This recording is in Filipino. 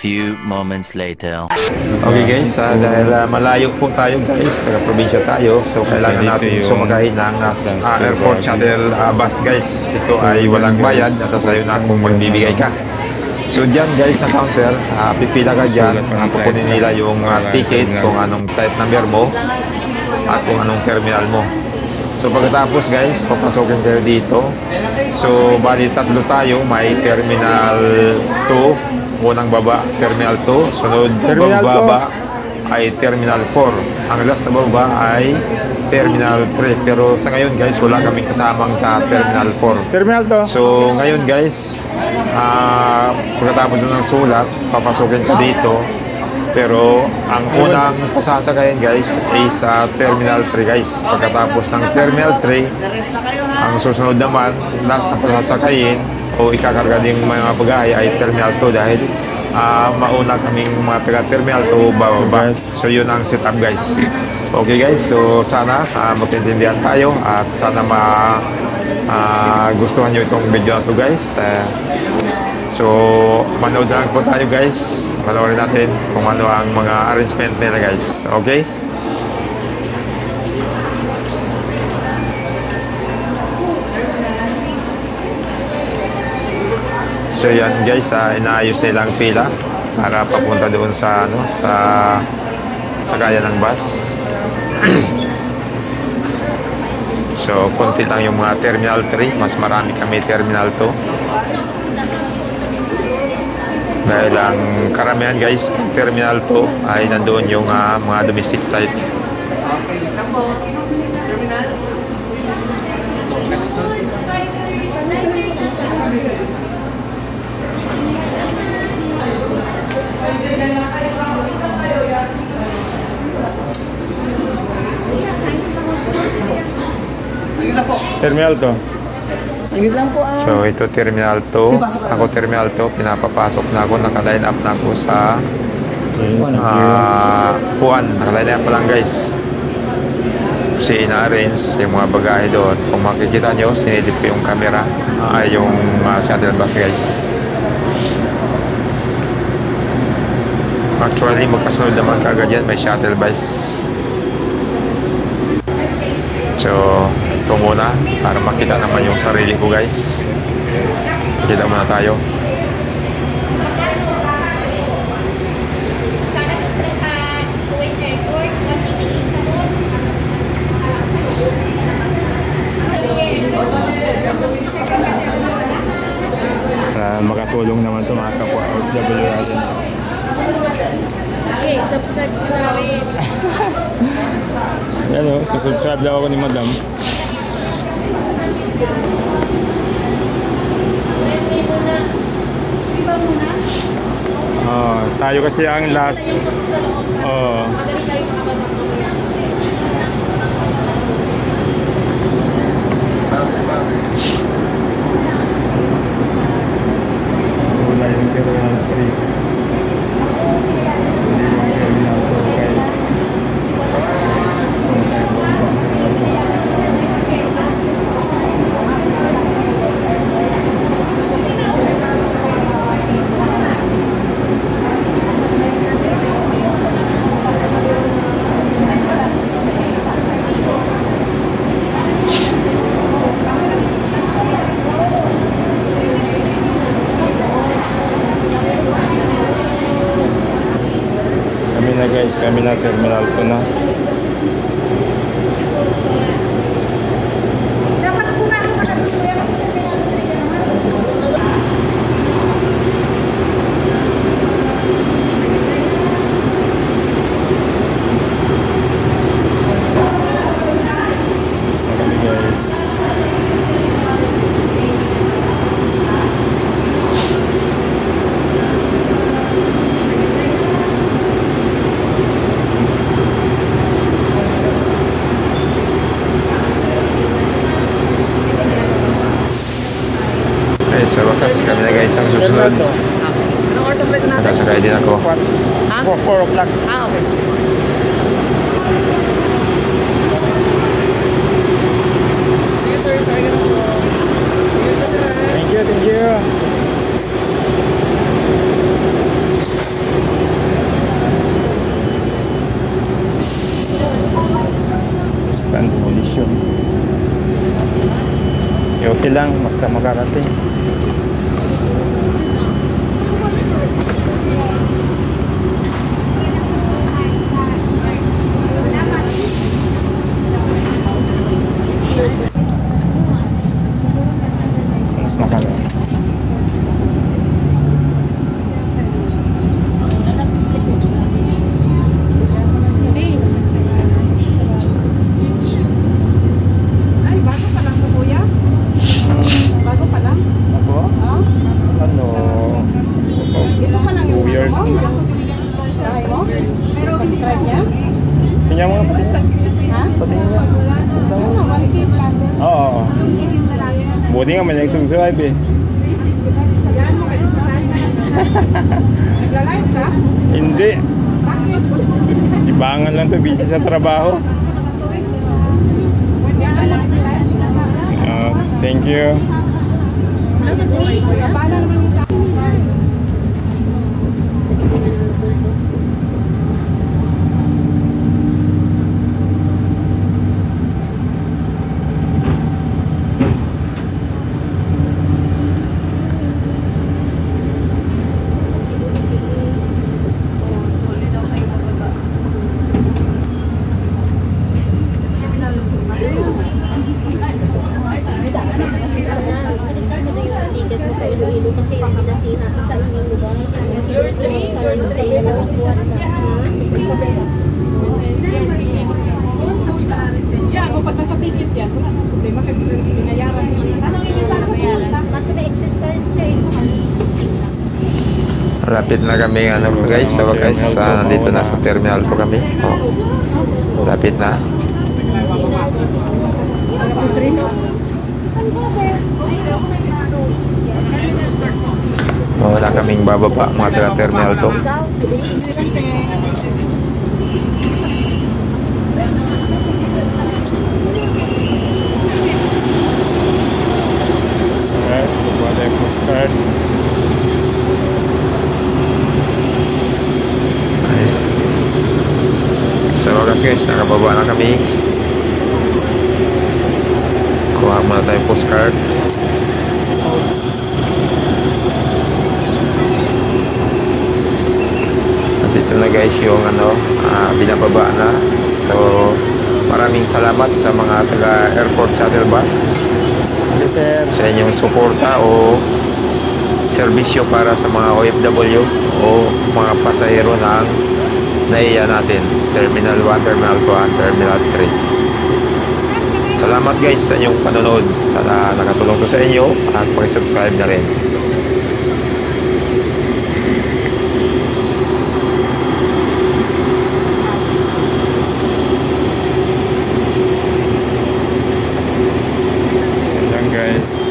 few moments later. Okay guys, dahil malayo po tayo guys, taga-probinsya tayo, so kailangan natin sumakay ng airport shuttle bus guys. Ito ay walang bayad, nasa sayo na kung magbibigay ka. So dyan guys na counter, pipila ka dyan, kukunin nila yung ticket, kung anong flight number mo at kung anong terminal mo. So pagkatapos guys, papasokin kayo dito. So bali tatlo tayo, may terminal 2, unang baba terminal 2, sunod baba ay terminal 4, ang last na baba ay terminal 3. Pero sa ngayon guys, wala kaming kasamang terminal 4. Terminal 2. So ngayon guys, pagkatapos ng sulat, papasokin ka dito. Pero ang unang pasasakayin guys ay sa Terminal 3 guys. Pagkatapos ng Terminal 3, ang susunod naman, last na pasasakayin o ikakarga din mga bagahe ay Terminal 2 dahil mauna kaming mga taga-Terminal 2 bababa. So yun ang setup guys. Okay guys, so sana magkaintindihan tayo at sana gustuhan nyo itong video na to guys. So, manood lang po tayo guys. Panoorin natin kung ano ang mga arrangement nila guys. Okay? So yan guys, inaayos nilang pila para papunta doon sa kaya ng bus. So, konti lang yung mga Terminal 3. Mas marami kami Terminal 2. Dahil ang karamihan guys, Terminal 2 ay nandoon yung mga domestic flight. Terminal 2. So ito Terminal 2. Ako Terminal 2, pinapapasok na ako, naka-line up na ako sa Puan. Naka-line up pa lang guys. Kasi ina-arrange yung mga bagahe doon. Kung makikita nyo, sinilip ko yung camera, yung shuttle bus guys. Actually, magkasunod naman kagad yan, may shuttle bus. So ito muna para makita naman yung sarili ko guys. Makita muna tayo. Para makatulong naman sa mga kapwa OFW natin. Okay, subscribe ko namin. Yan o, subscribe lang ako ni Madam. Tayo kasi ang last. Wala yung Terminal 3. Kami na Terminal 2 na. Sa wakas, kami na guys ang susunod. Nakasakay din ako. 4 o'clock. Okay. Sige sir, sorry ka na po. Thank you, thank you. Okay lang, basta makarating. Mas nakarating. Ay, bago pa lang to, kuya? Bago pa lang? Ako? Ha? Ano? Ito pa lang yung 2 years. mo? Try mo? Subscribe niya? Tingnan mo nga pati. Ha? Patingin niya. Ano, 1K plus. Oo. Buti nga may nag-subscribe eh. Yan mo kayo sa Nagla-live ka? Hindi. Ibangan lang to, busy sa trabaho. Yan lang sa live. Thank you. Paano naman yung sa yan, upat na sa ticket yan. Wala nang problema. Kaya binayaran mo siya. Kasi may excess pa rin siya eh. Lapit na kami ano guys. So guys, nandito na sa terminal po kami. Oh. Lapit na. Wala kaming bababa mga taga-terminal to. Postcard. Wala yung postcard. Nice. Sa wagas guys, nakababa na kami. Kuha muna tayong postcard. At ito na guys yung ano, binababa na. So maraming salamat sa mga taga Airport Shuttle Bus Sige sir. sa inyong suporta o serbisyo para sa mga OFW o mga pasahero ng NAIA natin, Terminal 1, Terminal 2, and Terminal 3. Salamat guys sa inyong panonood. Sana nakatulong to sa inyo at pag-subscribe na rin. Yan guys.